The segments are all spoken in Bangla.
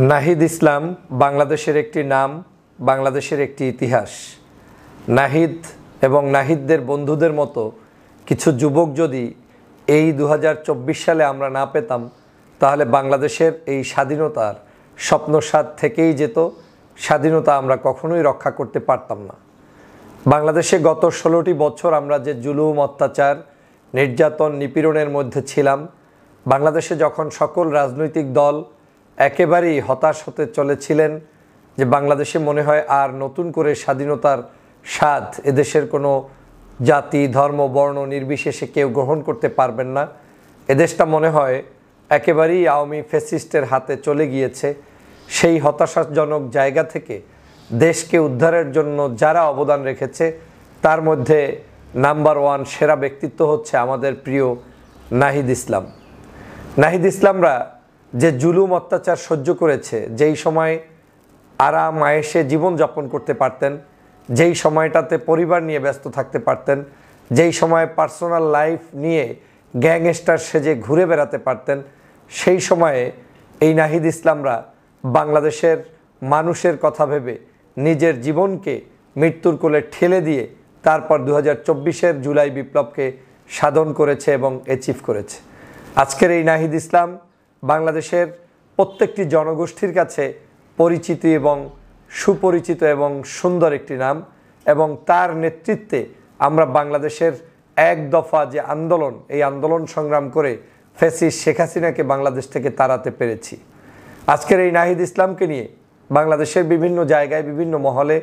নাহিদ ইসলাম বাংলাদেশের একটি নাম, বাংলাদেশের একটি ইতিহাস। নাহিদ এবং নাহিদদের বন্ধুদের মতো কিছু যুবক যদি এই 2024 সালে আমরা না পেতাম, তাহলে বাংলাদেশের এই স্বাধীনতার স্বপ্নসাদ থেকেই যেত। স্বাধীনতা আমরা কখনোই রক্ষা করতে পারতাম না। বাংলাদেশে গত 16টি বছর আমরা যে জুলুম, অত্যাচার, নির্যাতন, নিপীড়নের মধ্যে ছিলাম, বাংলাদেশে যখন সকল রাজনৈতিক দল একেবারেই হতাশ হতে চলেছিলেন যে বাংলাদেশে মনে হয় আর নতুন করে স্বাধীনতার স্বাদ এদেশের কোনো জাতি, ধর্ম, বর্ণ নির্বিশেষে কেউ গ্রহণ করতে পারবেন না, এদেশটা মনে হয় একেবারেই আওয়ামী ফ্যাসিস্টের হাতে চলে গিয়েছে। সেই হতাশাজনক জায়গা থেকে দেশকে উদ্ধারের জন্য যারা অবদান রেখেছে, তার মধ্যে নাম্বার 1 সেরা ব্যক্তিত্ব হচ্ছে আমাদের প্রিয় নাহিদ ইসলাম। নাহিদ ইসলামরা যে জুলুম, অত্যাচার সহ্য করেছে, যেই সময় আরাম আয়েশে জীবনযাপন করতে পারতেন, যেই সময়টাতে পরিবার নিয়ে ব্যস্ত থাকতে পারতেন, যেই সময় পার্সোনাল লাইফ নিয়ে গ্যাংস্টার সেজে ঘুরে বেড়াতে পারতেন, সেই সময়ে এই নাহিদ ইসলামরা বাংলাদেশের মানুষের কথা ভেবে নিজের জীবনকে মৃত্যুর কোলে ঠেলে দিয়ে তারপর 2024-এর জুলাই বিপ্লবকে সাধন করেছে এবং অ্যাচিভ করেছে। আজকের এই নাহিদ ইসলাম বাংলাদেশের প্রত্যেকটি জনগোষ্ঠীর কাছে পরিচিত এবং সুপরিচিত এবং সুন্দর একটি নাম, এবং তার নেতৃত্বে আমরা বাংলাদেশের এক দফা যে আন্দোলন, এই আন্দোলন সংগ্রাম করে ফ্যাসিস্ট শেখ হাসিনাকে বাংলাদেশ থেকে তাড়াতে পেরেছি। আজকের এই নাহিদ ইসলামকে নিয়ে বাংলাদেশের বিভিন্ন জায়গায়, বিভিন্ন মহলে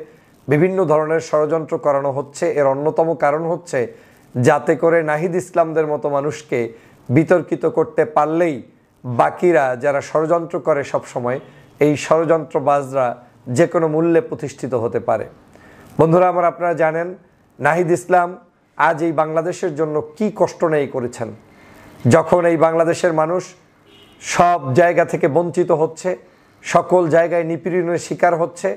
বিভিন্ন ধরনের ষড়যন্ত্র করানো হচ্ছে। এর অন্যতম কারণ হচ্ছে যাতে করে নাহিদ ইসলামদের মতো মানুষকে বিতর্কিত করতে পারলেই বাকিরা যারা ষড়যন্ত্র করে সবসময়, এই ষড়যন্ত্রবাজরা যে কোনো মূল্যে প্রতিষ্ঠিত হতে পারে। বন্ধুরা আমার, আপনারা জানেন নাহিদ ইসলাম আজ এই বাংলাদেশের জন্য কি কষ্ট নেই করেছেন। যখন এই বাংলাদেশের মানুষ সব জায়গা থেকে বঞ্চিত হচ্ছে, সকল জায়গায় নিপীড়নের শিকার হচ্ছে,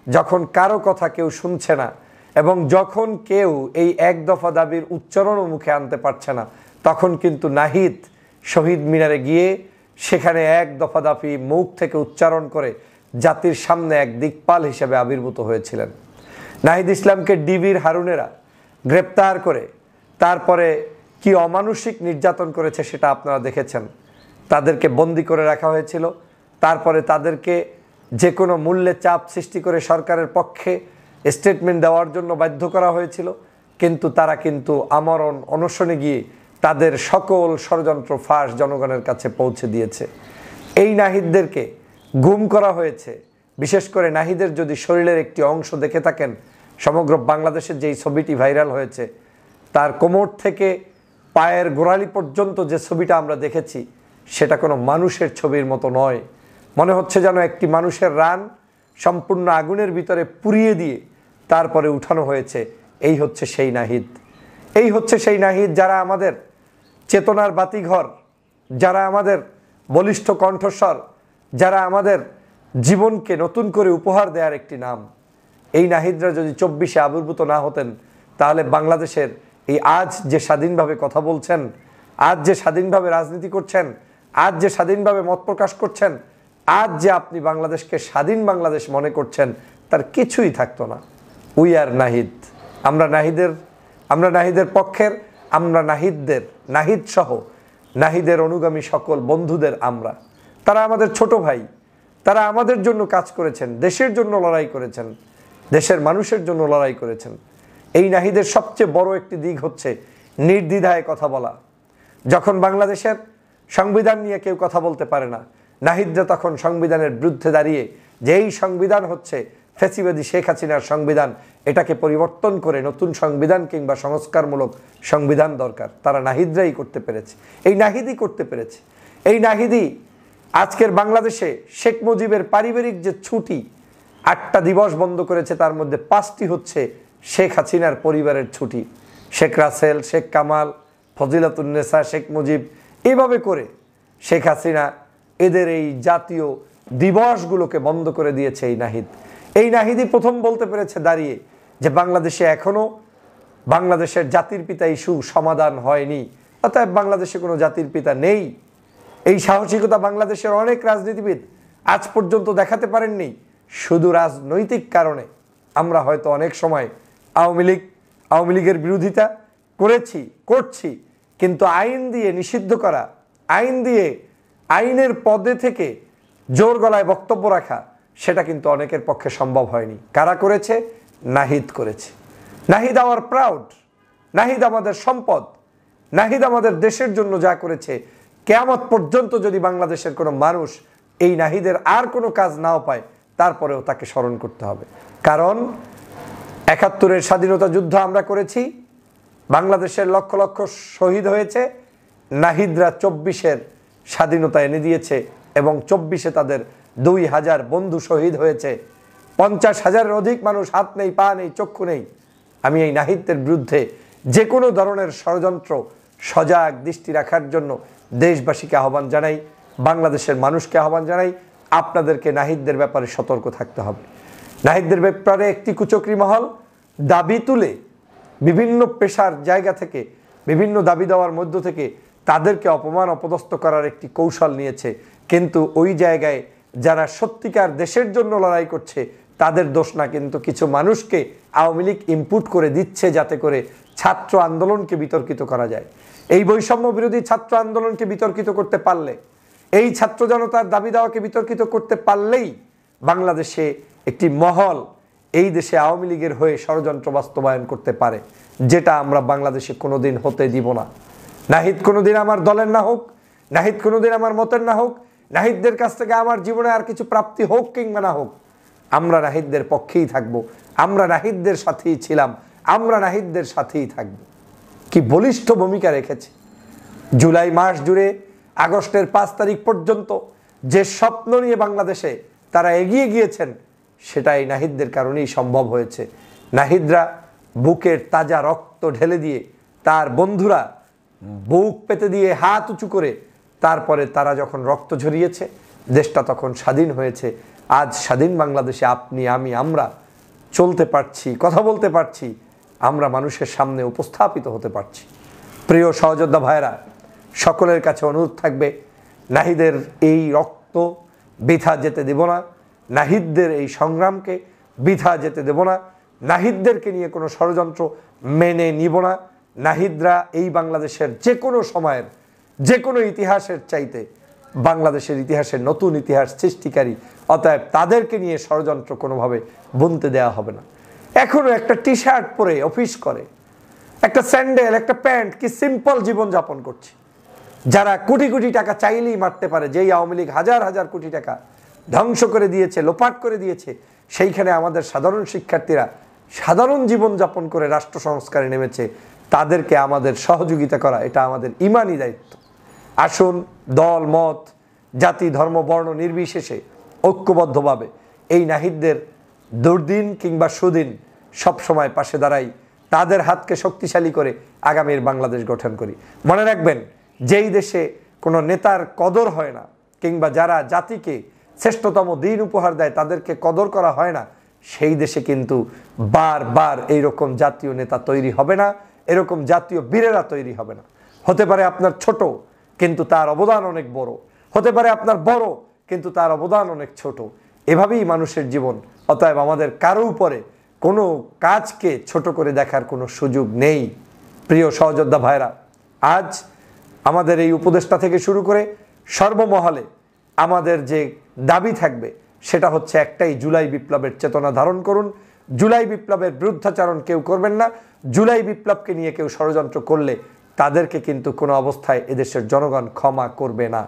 যখন কারো কথা কেউ শুনছে না, এবং যখন কেউ এই এক দফা দাবির উচ্চারণও মুখে আনতে পারছে না, তখন কিন্তু নাহিদ শহীদ মিনারে গিয়ে সেখানে এক দফা দাবি মুখ থেকে উচ্চারণ করে জাতির সামনে এক দিকপাল হিসেবে আবির্ভূত হয়েছিলেন। নাহিদ ইসলামকে ডিবির হারুনেরা গ্রেপ্তার করে তারপরে কি অমানুষিক নির্যাতন করেছে সেটা আপনারা দেখেছেন। তাদেরকে বন্দি করে রাখা হয়েছিল, তারপরে তাদেরকে যে কোনো মূল্যে চাপ সৃষ্টি করে সরকারের পক্ষে স্টেটমেন্ট দেওয়ার জন্য বাধ্য করা হয়েছিল, কিন্তু তারা কিন্তু আমরণ অনশনে গিয়ে তাদের সকল ষড়যন্ত্র ফাঁস জনগণের কাছে পৌঁছে দিয়েছে। এই নাহিদদেরকে গুম করা হয়েছে। বিশেষ করে নাহিদের যদি শরীরের একটি অংশ দেখে থাকেন, সমগ্র বাংলাদেশের যেই ছবিটি ভাইরাল হয়েছে, তার কোমর থেকে পায়ের গোড়ালি পর্যন্ত যে ছবিটা আমরা দেখেছি, সেটা কোনো মানুষের ছবির মতো নয়। মনে হচ্ছে যেন একটি মানুষের রান সম্পূর্ণ আগুনের ভিতরে পুড়িয়ে দিয়ে তারপরে উঠানো হয়েছে। এই হচ্ছে সেই নাহিদ, এই হচ্ছে সেই নাহিদ যারা আমাদের চেতনার বাতিঘর, যারা আমাদের বলিষ্ঠ কণ্ঠস্বর, যারা আমাদের জীবনকে নতুন করে উপহার দেওয়ার একটি নাম। এই নাহিদরা যদি 24-এ আবির্ভূত না হতেন, তাহলে বাংলাদেশের এই আজ যে স্বাধীনভাবে কথা বলছেন, আজ যে স্বাধীনভাবে রাজনীতি করছেন, আজ যে স্বাধীনভাবে মত প্রকাশ করছেন, আজ যে আপনি বাংলাদেশকে স্বাধীন বাংলাদেশ মনে করছেন, তার কিছুই থাকতো না। We are Nahid. আমরা নাহিদের পক্ষের, আমরা নাহিদদের, নাহিদ সহ নাহিদের অনুগামী সকল বন্ধুদের আমরা। তারা আমাদের ছোট ভাই, তারা আমাদের জন্য কাজ করেছেন, দেশের জন্য লড়াই করেছেন, দেশের মানুষের জন্য লড়াই করেছেন। এই নাহিদের সবচেয়ে বড় একটি দিক হচ্ছে নির্দ্বিধায় কথা বলা। যখন বাংলাদেশের সংবিধান নিয়ে কেউ কথা বলতে পারে না, নাহিদরা তখন সংবিধানের বিরুদ্ধে দাঁড়িয়ে যে এই সংবিধান হচ্ছে ফ্যাসিবাদী শেখ হাসিনার সংবিধান, এটাকে পরিবর্তন করে নতুন সংবিধান কিংবা সংস্কারমূলক সংবিধান দরকার, তারা নাহিদরাই করতে পেরেছে। এই নাহিদই করতে পেরেছে। এই নাহিদই আজকের বাংলাদেশে শেখ মুজিবের পারিবারিক যে ছুটি 8টা দিবস বন্ধ করেছে, তার মধ্যে 5টি হচ্ছে শেখ হাসিনার পরিবারের ছুটি। শেখ রাসেল, শেখ কামাল, ফজিলাতুন্নেসা, শেখ মুজিব, এভাবে করে শেখ হাসিনা এদের এই জাতীয় দিবসগুলোকে বন্ধ করে দিয়েছে এই নাহিদ। এই নাহিদই প্রথম বলতে পেরেছে দাঁড়িয়ে যে বাংলাদেশে এখনও বাংলাদেশের জাতির পিতা ইস্যু সমাধান হয়নি, অতএব বাংলাদেশে কোনো জাতির পিতা নেই। এই সাহসিকতা বাংলাদেশের অনেক রাজনীতিবিদ আজ পর্যন্ত দেখাতে পারেননি। শুধু রাজনৈতিক কারণে আমরা হয়তো অনেক সময় আওয়ামী লীগের বিরোধিতা করছি, কিন্তু আইন দিয়ে নিষিদ্ধ করা, আইন দিয়ে আইনের পদে থেকে জোর গলায় বক্তব্য রাখা, সেটা কিন্তু অনেকের পক্ষে সম্ভব হয়নি। কারা করেছে? নাহিদ করেছে। নাহিদ আওয়ার প্রাউড, নাহিদ আমাদের সম্পদ, নাহিদ আমাদের দেশের জন্য যা করেছে, কিয়ামত পর্যন্ত যদি বাংলাদেশের কোনো মানুষ এই নাহিদের আর কোনো কাজ নাও পায়, তারপরেও তাকে স্মরণ করতে হবে। কারণ ৭১-এর স্বাধীনতা যুদ্ধ আমরা করেছি, বাংলাদেশের লক্ষ লক্ষ শহীদ হয়েছে, নাহিদরা ২৪-এর স্বাধীনতা এনে দিয়েছে এবং ২৪-এ তাদের ২,০০০ বন্ধু শহীদ হয়েছে। ৫০,০০০-এর অধিক মানুষ হাত নেই, পা নেই, চক্ষু নেই। আমি এই নাহিদদের বিরুদ্ধে যে কোনো ধরনের ষড়যন্ত্র সজাগ দৃষ্টি রাখার জন্য দেশবাসীকে আহ্বান জানাই, বাংলাদেশের মানুষকে আহ্বান জানাই, আপনাদেরকে নাহিদদের ব্যাপারে সতর্ক থাকতে হবে। নাহিদদের ব্যাপারে একটি কুচক্রী মহল দাবি তুলে বিভিন্ন পেশার জায়গা থেকে, বিভিন্ন দাবি দেওয়ার মধ্য থেকে তাদেরকে অপমান অপদস্থ করার একটি কৌশল নিয়েছে। কিন্তু ওই জায়গায় যারা সত্যিকার দেশের জন্য লড়াই করছে তাদের দোষ না, কিন্তু কিছু মানুষকে আওয়ামী লীগ ইনপুট করে দিচ্ছে যাতে করে ছাত্র আন্দোলনকে বিতর্কিত করা যায়। এই বৈষম্য বিরোধী ছাত্র আন্দোলনকে বিতর্কিত করতে পারলে, এই ছাত্র জনতার দাবি দাওয়াকে বিতর্কিত করতে পারলেই বাংলাদেশে একটি মহল এই দেশে আওয়ামী লীগের হয়ে ষড়যন্ত্র বাস্তবায়ন করতে পারে, যেটা আমরা বাংলাদেশে কোনোদিন হতে দিব না। নাহিদ কোনোদিন আমার দলের না হোক, নাহিদ কোনোদিন আমার মতের না হোক, নাহিদদের কাছ থেকে আমার জীবনে আর কিছু প্রাপ্তি হোক কিংবা না হোক, আমরা নাহিদদের পক্ষেই থাকব, আমরা নাহিদদের সাথেই ছিলাম, আমরা নাহিদদের সাথেই থাকব। কি বলিষ্ঠ ভূমিকা রেখেছে। জুলাই মাস জুড়ে আগস্টের ৫ তারিখ পর্যন্ত যে স্বপ্ন নিয়ে বাংলাদেশে তারা এগিয়ে গিয়েছেন, সেটা এই নাহিদদের কারণেই সম্ভব হয়েছে। নাহিদরা বুকের তাজা রক্ত ঢেলে দিয়ে, তার বন্ধুরা বুক পেতে দিয়ে হাত উঁচু করে, তারপরে তারা যখন রক্ত ঝরিয়েছে, দেশটা তখন স্বাধীন হয়েছে। আজ স্বাধীন বাংলাদেশে আপনি, আমি, আমরা চলতে পারছি, কথা বলতে পারছি, আমরা মানুষের সামনে উপস্থাপিত হতে পারছি। প্রিয় সহযোদ্ধা ভাইরা, সকলের কাছে অনুরোধ থাকবে, নাহিদের এই রক্ত বৃথা যেতে দেব না, নাহিদদের এই সংগ্রামকে বৃথা যেতে দেব না, নাহিদদেরকে নিয়ে কোনো ষড়যন্ত্র মেনে নিব না। নাহিদরা এই বাংলাদেশের যে কোনো সময়ের, যে কোনো ইতিহাসের চাইতে বাংলাদেশের ইতিহাসের নতুন ইতিহাস সৃষ্টিকারী, অতএব তাদেরকে নিয়ে ষড়যন্ত্র কোনোভাবে বুনতে দেওয়া হবে না। এখনও একটা টি শার্ট পরে অফিস করে, একটা স্যান্ডেল, একটা প্যান্ট, কি সিম্পল জীবনযাপন করছে, যারা কোটি কোটি টাকা চাইলেই মারতে পারে, যেই আওয়ামী লীগ হাজার হাজার কোটি টাকা ধ্বংস করে দিয়েছে, লোপাট করে দিয়েছে, সেইখানে আমাদের সাধারণ শিক্ষার্থীরা সাধারণ জীবনযাপন করে রাষ্ট্র সংস্কারে নেমেছে। তাদেরকে আমাদের সহযোগিতা করা, এটা আমাদের ইমানি দায়িত্ব। আসুন দল মত, জাতি, ধর্ম, বর্ণ নির্বিশেষে ঐক্যবদ্ধভাবে এই নাহিদদের দুর্দিন কিংবা সুদিন সবসময় পাশে দাঁড়াই, তাদের হাতকে শক্তিশালী করে আগামীর বাংলাদেশ গঠন করি। মনে রাখবেন, যেই দেশে কোনো নেতার কদর হয় না, কিংবা যারা জাতিকে শ্রেষ্ঠতম দিন উপহার দেয় তাদেরকে কদর করা হয় না, সেই দেশে কিন্তু বারবার এইরকম জাতীয় নেতা তৈরি হবে না, এরকম জাতীয় বীরেরা তৈরি হবে না। হতে পারে আপনার ছোট, কিন্তু তার অবদান অনেক বড়, হতে পারে আপনার বড়, কিন্তু তার অবদান অনেক ছোট। এভাবেই মানুষের জীবন। অতএব আমাদের কারো উপরে কোনো কাজকে ছোট করে দেখার কোনো সুযোগ নেই। প্রিয় সহযোদ্ধা ভাইরা, আজ আমাদের এই উপদেষ্টা থেকে শুরু করে সর্বমহলে আমাদের যে দাবি থাকবে সেটা হচ্ছে একটাই, জুলাই বিপ্লবের চেতনা ধারণ করুন। জুলাই বিপ্লবের বিরুদ্ধাচারণ কেউ করবেন না। জুলাই বিপ্লবকে নিয়ে কেউ ষড়যন্ত্র করলে তাদেরকে কিন্তু কোনো অবস্থায় এদেশের জনগণ ক্ষমা করবে না।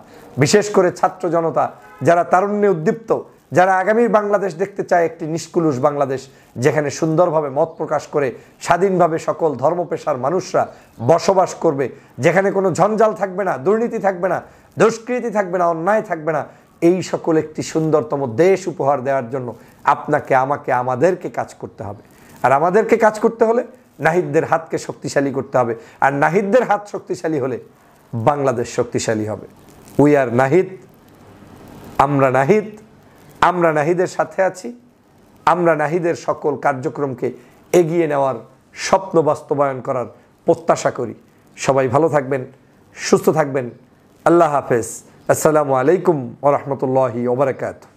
বিশেষ করে ছাত্র জনতা, যারা তারুণ্যে উদ্দীপ্ত, যারা আগামীর বাংলাদেশ দেখতে চায়, একটি নিষ্কুলুষ বাংলাদেশ যেখানে সুন্দরভাবে মত প্রকাশ করে স্বাধীনভাবে সকল ধর্মপেশার মানুষরা বসবাস করবে, যেখানে কোনো ঝঞ্ঝাল থাকবে না, দুর্নীতি থাকবে না, দুষ্কৃতি থাকবে না, অন্যায় থাকবে না, এই সকল একটি সুন্দরতম দেশ উপহার দেওয়ার জন্য আপনাকে, আমাকে, আমাদেরকে কাজ করতে হবে। আর আমাদেরকে কাজ করতে হলে নাহিদদের হাতকে শক্তিশালী করতে হবে। আর নাহিদদের হাত শক্তিশালী হলে বাংলাদেশ শক্তিশালী হবে। উই আর নাহিদ, আমরা নাহিদ, আমরা নাহিদের সাথে আছি। আমরা নাহিদের সকল কার্যক্রমকে এগিয়ে নেওয়ার, স্বপ্ন বাস্তবায়ন করার প্রত্যাশা করি। সবাই ভালো থাকবেন, সুস্থ থাকবেন। আল্লাহ হাফেজ। আসসালামু আলাইকুম ওয়া রাহমাতুল্লাহি ওয়া বারাকাতুহু।